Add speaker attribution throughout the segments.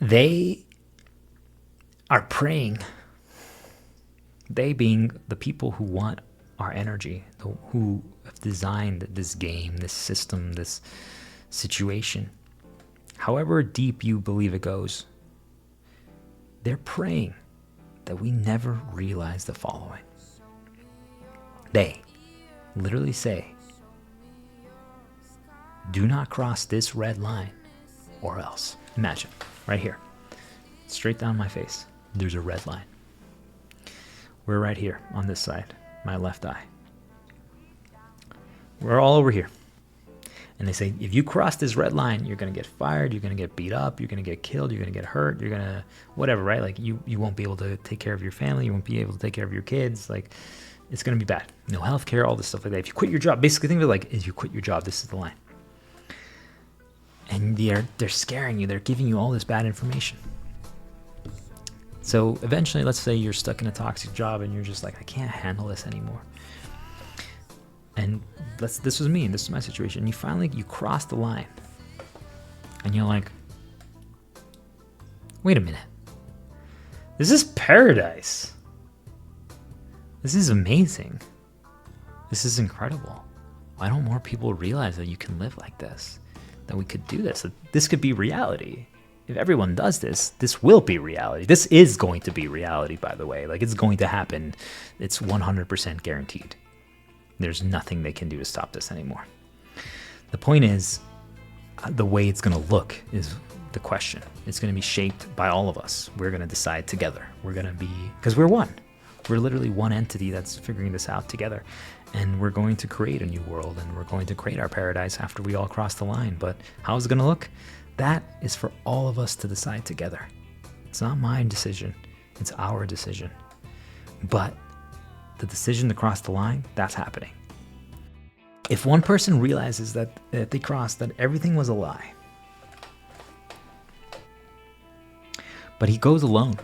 Speaker 1: They are praying, they being the people who want our energy, who have designed this game, this system, this situation, however deep you believe it goes, they're praying that we never realize the following. They literally say, do not cross this red line or else. Imagine, right here, straight down my face, there's a red line. We're right here on this side, my left eye. We're all over here. And they say, if you cross this red line, you're going to get fired, you're going to get beat up, you're going to get killed, you're going to get hurt, you're going to whatever, right? Like you won't be able to take care of your family, you won't be able to take care of your kids. Like it's going to be bad. No healthcare, all this stuff like that. If you quit your job, basically think of it like, if you quit your job, this is the line. And they're scaring you. They're giving you all this bad information. So eventually, let's say you're stuck in a toxic job and you're just like, I can't handle this anymore. And this was me, and this is my situation. You cross the line, and you're like, wait a minute. This is paradise. This is amazing. This is incredible. Why don't more people realize that you can live like this? That we could do this? That this could be reality. If everyone does this, this will be reality. This is going to be reality, by the way. Like, it's going to happen. It's 100% guaranteed. There's nothing they can do to stop this anymore. The point is, the way it's going to look is the question. It's going to be shaped by all of us. We're going to decide together. We're going to be, because we're one. We're literally one entity that's figuring this out together. And we're going to create a new world, and we're going to create our paradise after we all cross the line. But how is it going to look? That is for all of us to decide together. It's not my decision. It's our decision. But the decision to cross the line, that's happening. If one person realizes that they crossed, that everything was a lie, but he goes alone,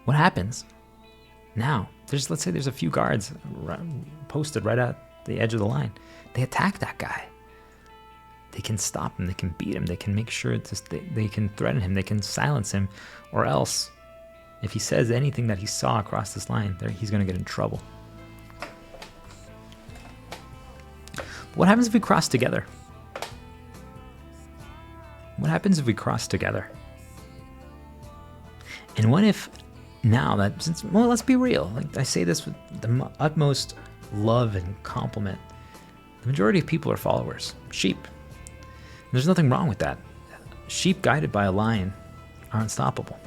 Speaker 1: what happens? Now, let's say there's a few guards posted right at the edge of the line. They attack that guy. They can stop him. They can beat him. They can make sure they can threaten him. They can silence him, or else, if he says anything that he saw across this line, he's going to get in trouble. What happens if we cross together? What happens if we cross together? And what if now that, let's be real. Like I say this with the utmost love and compliment. The majority of people are followers, sheep. There's nothing wrong with that. Sheep guided by a lion are unstoppable.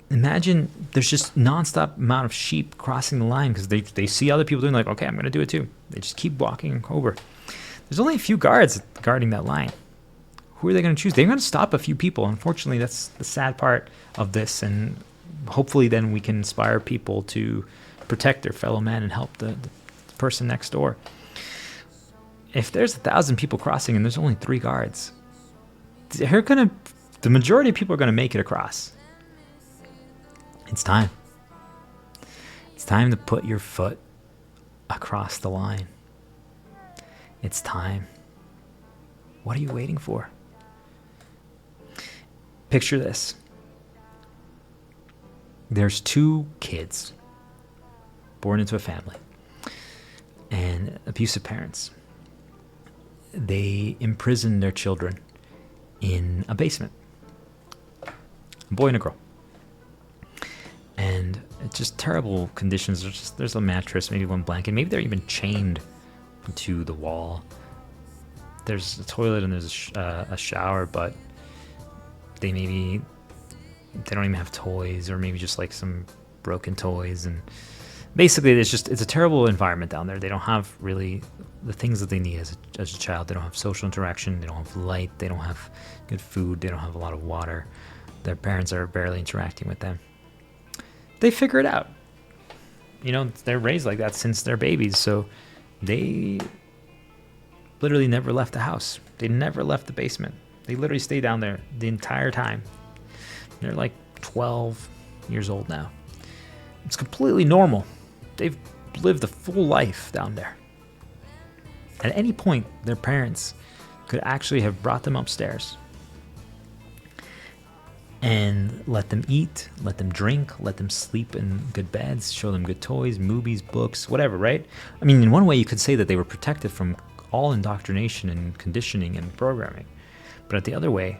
Speaker 1: Imagine there's just nonstop amount of sheep crossing the line because they see other people doing, like, okay, I'm going to do it too. They just keep walking over. There's only a few guards guarding that line. Who are they going to choose? They're going to stop a few people. Unfortunately, that's the sad part of this. And hopefully then we can inspire people to protect their fellow man and help the person next door. If there's 1,000 people crossing and there's only 3 guards, the majority of people are going to make it across. It's time. It's time to put your foot across the line. It's time. What are you waiting for? Picture this. There's 2 kids born into a family and abusive parents. They imprison their children in a basement. A boy and a girl. And it's just terrible conditions. There's a mattress, maybe one blanket. Maybe they're even chained to the wall. There's a toilet and there's a shower, but they don't even have toys, or maybe just like some broken toys. And basically, it's a terrible environment down there. They don't have really the things that they need as a child. They don't have social interaction. They don't have light. They don't have good food. They don't have a lot of water. Their parents are barely interacting with them. They figure it out. They're raised like that since they're babies, so they literally never left the house. They never left the basement. They literally stay down there the entire time. They're like 12 years old now. It's completely normal. They've lived a full life down there. At any point, their parents could actually have brought them upstairs and let them eat, let them drink, let them sleep in good beds, show them good toys, movies, books, whatever, right? I mean, in one way, you could say that they were protected from all indoctrination and conditioning and programming. But the other way,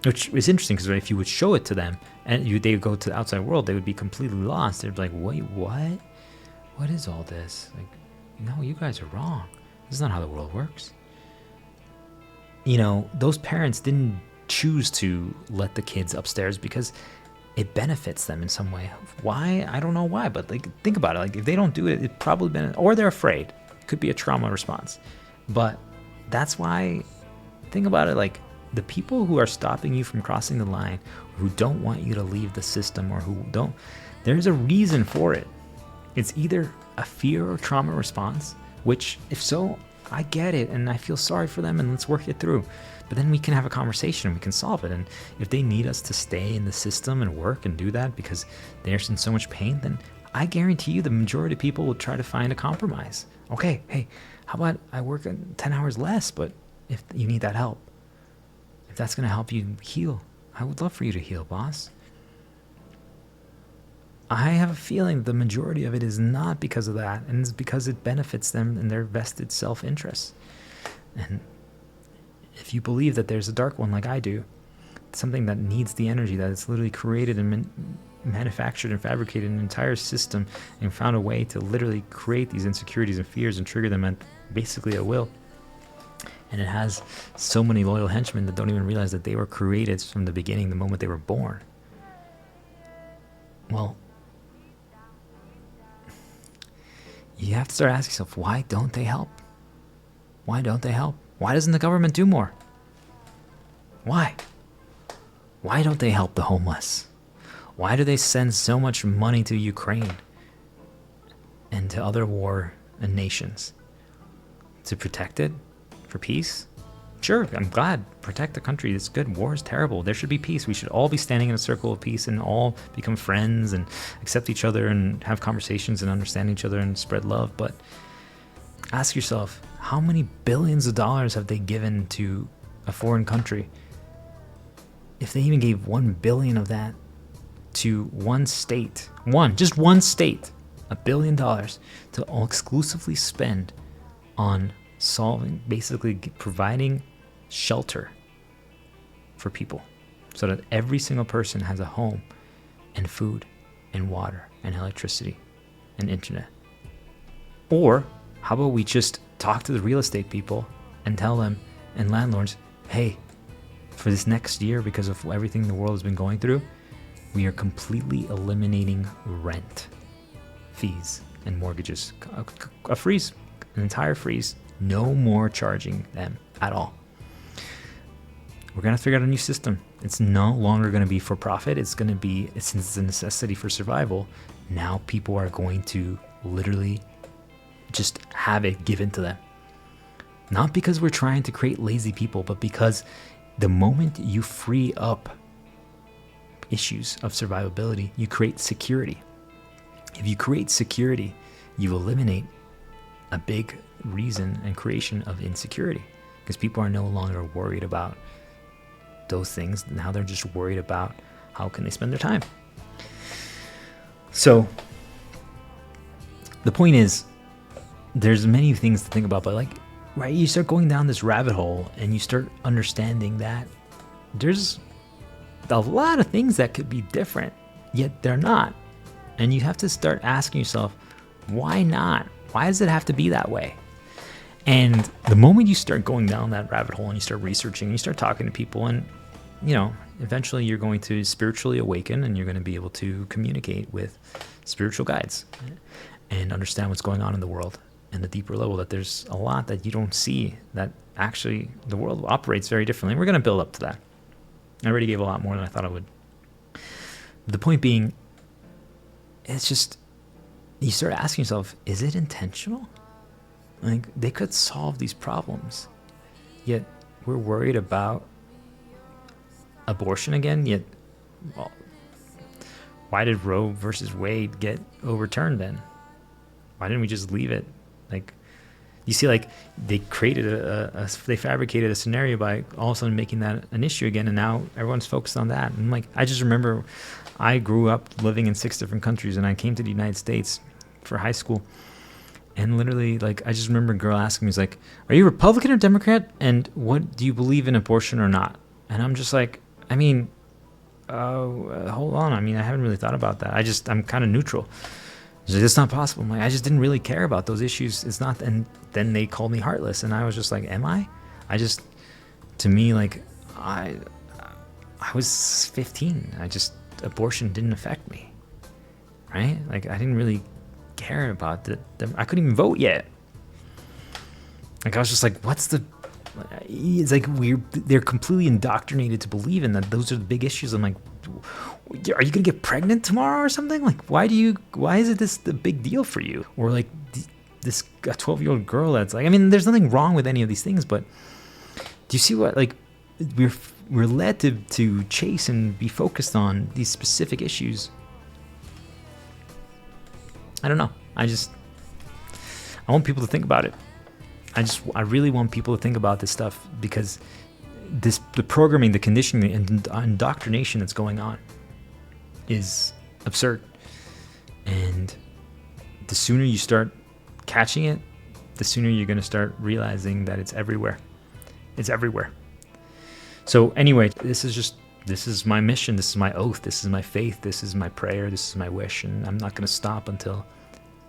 Speaker 1: which is interesting, because if you would show it to them and they would go to the outside world, they would be completely lost. They'd be like, wait, what? What is all this? Like, no, you guys are wrong. This is not how the world works. You know, those parents didn't choose to let the kids upstairs because it benefits them in some way. Why? I don't know why, but like, think about it. Like, if they don't do it, it probably or they're afraid. It could be a trauma response. But that's why, think about it, like, the people who are stopping you from crossing the line, who don't want you to leave the system, or who don't, there's a reason for it. It's either a fear or trauma response, which, if so, I get it and I feel sorry for them, and let's work it through. But then we can have a conversation and we can solve it. And if they need us to stay in the system and work and do that because they're in so much pain, then I guarantee you the majority of people will try to find a compromise. Okay, hey, how about I work 10 hours less, but if you need that help, if that's going to help you heal, I would love for you to heal, boss. I have a feeling the majority of it is not because of that, and it's because it benefits them in their vested self-interest. And if you believe that there's a dark one like I do, something that needs the energy, that it's literally created and manufactured and fabricated an entire system and found a way to literally create these insecurities and fears and trigger them at basically at will. And it has so many loyal henchmen that don't even realize that they were created from the beginning, the moment they were born. Well, you have to start asking yourself, why don't they help? Why don't they help? Why doesn't the government do more? Why? Why don't they help the homeless? Why do they send so much money to Ukraine and to other war nations? To protect it? For peace? Sure, I'm glad. Protect the country. It's good. War is terrible. There should be peace. We should all be standing in a circle of peace and all become friends and accept each other and have conversations and understand each other and spread love. But ask yourself, how many billions of dollars have they given to a foreign country? If they even gave 1 billion of that to one state, just one state, $1 billion to all exclusively spend on solving, basically providing shelter for people so that every single person has a home and food and water and electricity and internet. Or how about we just talk to the real estate people and tell them, and landlords, hey, for this next year, because of everything the world has been going through, we are completely eliminating rent, fees, and mortgages. A freeze, an entire freeze. No more charging them at all. We're going to figure out a new system. It's no longer going to be for profit. It's going to be, since it's a necessity for survival, now people are going to literally just have it given to them. Not because we're trying to create lazy people, but because the moment you free up issues of survivability, you create security. If you create security, you eliminate a big reason and creation of insecurity, because people are no longer worried about those things. Now they're just worried about how can they spend their time. So the point is, there's many things to think about, but right, you start going down this rabbit hole and you start understanding that there's a lot of things that could be different, yet they're not. And you have to start asking yourself, why not? Why does it have to be that way? And the moment you start going down that rabbit hole and you start researching, and you start talking to people, and eventually you're going to spiritually awaken, and you're going to be able to communicate with spiritual guides and understand what's going on in the world and the deeper level, that there's a lot that you don't see, that actually the world operates very differently. And we're going to build up to that. I already gave a lot more than I thought I would. The point being, it's just, you start asking yourself, is it intentional? They could solve these problems, yet we're worried about abortion again. Yet, well, why did Roe versus Wade get overturned then? Why didn't we just leave it? You see, like, they created they fabricated a scenario by all of a sudden making that an issue again, and now everyone's focused on that. And like, I just remember I grew up living in 6 different countries, and I came to the United States for high school, and literally, like, I just remember a girl asking me, was like, "Are you Republican or Democrat? And what do you believe in, abortion or not?" And I'm just like, I mean, hold on. I mean, I haven't really thought about that. I'm kind of neutral. She's like, it's not possible. I'm like, I just didn't really care about those issues. It's not. And then they called me heartless, and I was just like, am I? To me, like, I was 15. Abortion didn't affect me, right? Like, I didn't really care about I couldn't even vote yet. Like, I was just like, it's like they're completely indoctrinated to believe in that those are the big issues. I'm like, are you gonna get pregnant tomorrow or something? Like, why is it this the big deal for you? Or like this 12-year-old girl that's like, I mean, there's nothing wrong with any of these things, but do you see what, like, we're led to chase and be focused on these specific issues? I don't know. I want people to think about it. I really want people to think about this stuff, because the programming, the conditioning, and indoctrination that's going on is absurd. And the sooner you start catching it, the sooner you're going to start realizing that it's everywhere. It's everywhere. So anyway, this is my mission. This is my oath. This is my faith. This is my prayer. This is my wish. And I'm not going to stop until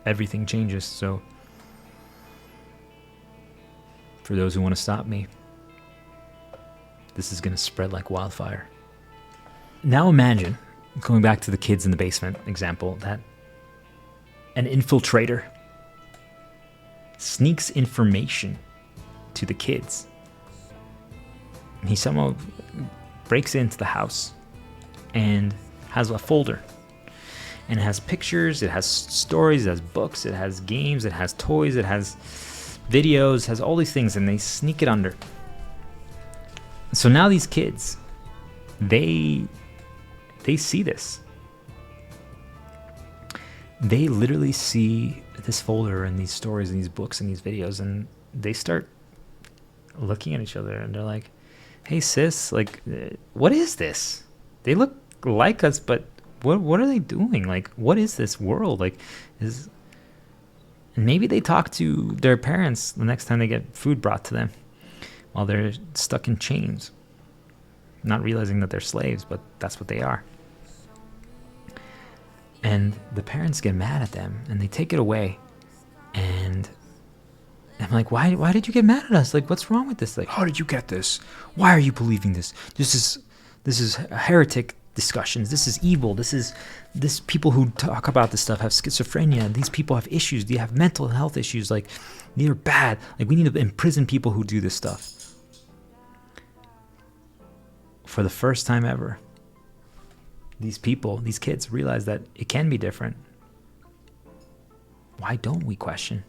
Speaker 1: everything changes. So for those who want to stop me, this is going to spread like wildfire. Now imagine, going back to the kids in the basement example, that an infiltrator sneaks information to the kids. He somehow breaks into the house and has a folder. And it has pictures, it has stories, it has books, it has games, it has toys, it has videos, has all these things, and they sneak it under. So now these kids, they see this. They literally see this folder and these stories and these books and these videos, and they start looking at each other, and they're like, "Hey sis, like, what is this? They look like us, but what are they doing? Like, what is this world? Like, is..." And maybe they talk to their parents the next time they get food brought to them while they're stuck in chains, not realizing that they're slaves, but that's what they are. And the parents get mad at them, and they take it away. And I'm like, why did you get mad at us? Like, what's wrong with this? Like, how did you get this? Why are you believing this? This is heretic discussions. This is evil. This people who talk about this stuff have schizophrenia. These people have issues. They have mental health issues. Like, they're bad. Like, we need to imprison people who do this stuff. For the first time ever, these kids realize that it can be different. Why don't we question?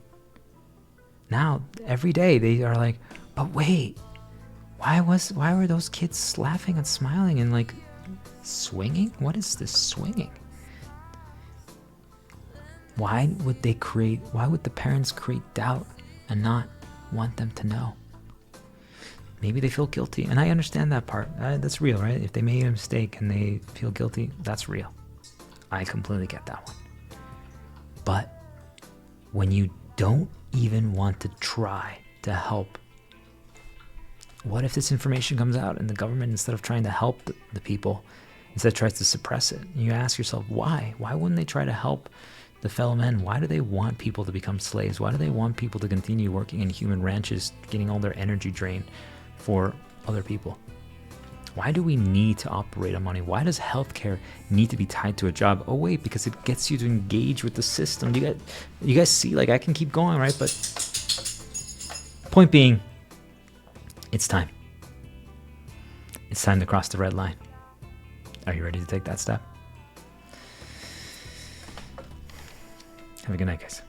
Speaker 1: Now, every day they are like, but wait, why were those kids laughing and smiling and like swinging? What is this swinging? Why would the parents create doubt and not want them to know? Maybe they feel guilty, and I understand that part. That's real, right? If they made a mistake and they feel guilty, that's real. I completely get that one. But when you don't even want to try to help, what if this information comes out and the government, instead of trying to help the people, instead tries to suppress it? And you ask yourself, why? Why wouldn't they try to help the fellow men? Why do they want people to become slaves? Why do they want people to continue working in human ranches, getting all their energy drained for other people? Why do we need to operate on money? Why does healthcare need to be tied to a job? Oh wait, because it gets you to engage with the system. You guys see, like, I can keep going, right? But point being, it's time. It's time to cross the red line. Are you ready to take that step? Have a good night, guys.